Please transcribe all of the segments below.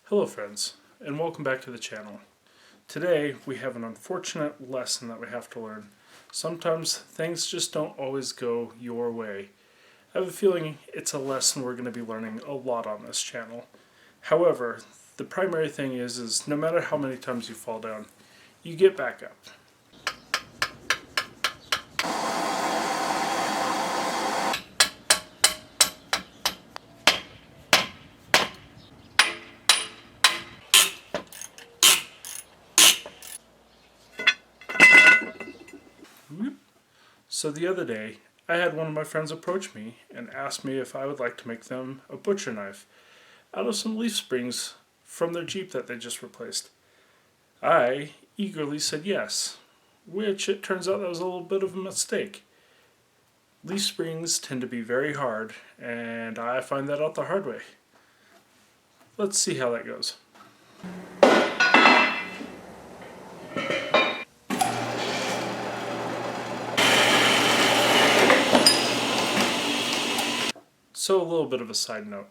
Hello friends, and welcome back to the channel. Today we have an unfortunate lesson that we have to learn. Sometimes things just don't always go your way. I have a feeling it's a lesson we're going to be learning a lot on this channel. However, the primary thing is no matter how many times you fall down, you get back up. So the other day, I had one of my friends approach me and ask me if I would like to make them a butcher knife out of some leaf springs from their Jeep that they just replaced. I eagerly said yes, which it turns out that was a little bit of a mistake. Leaf springs tend to be very hard, and I find that out the hard way. Let's see how that goes. So a little bit of a side note.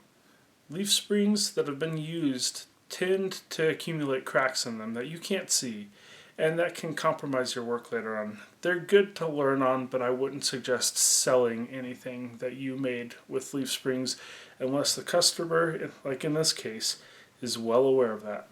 Leaf springs that have been used tend to accumulate cracks in them that you can't see, and that can compromise your work later on. They're good to learn on, but I wouldn't suggest selling anything that you made with leaf springs unless the customer, like in this case, is well aware of that.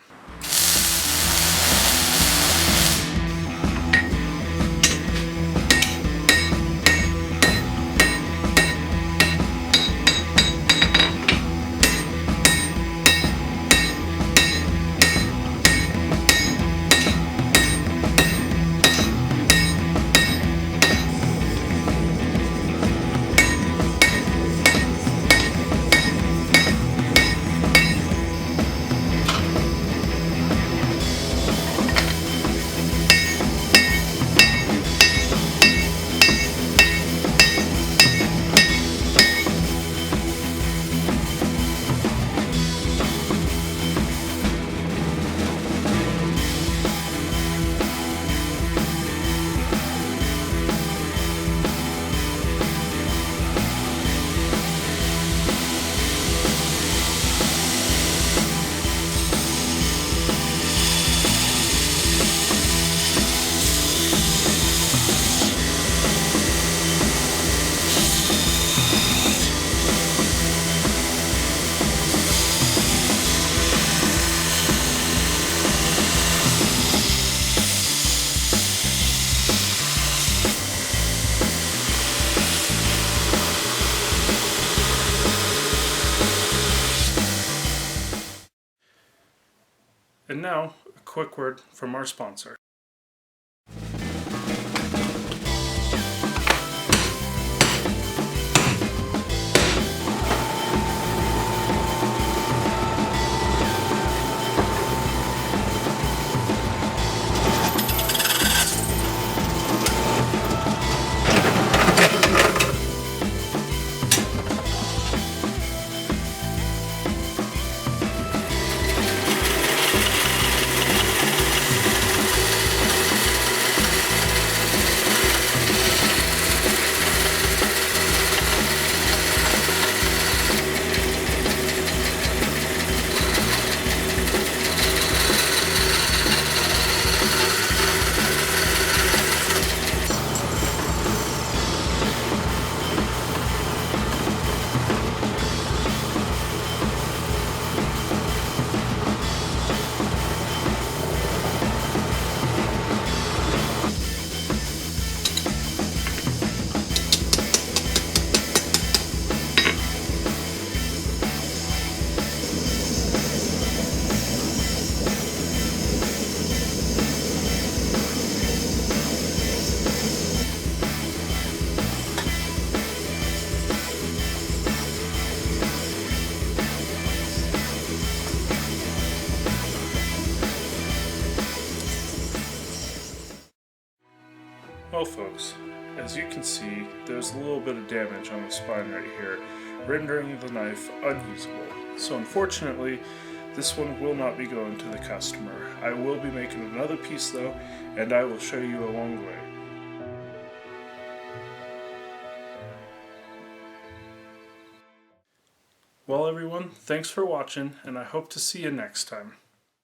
And now, a quick word from our sponsor. Well folks, as you can see, there's a little bit of damage on the spine right here, rendering the knife unusable. So unfortunately, this one will not be going to the customer. I will be making another piece though, and I will show you along the way. Well, everyone, thanks for watching, and I hope to see you next time.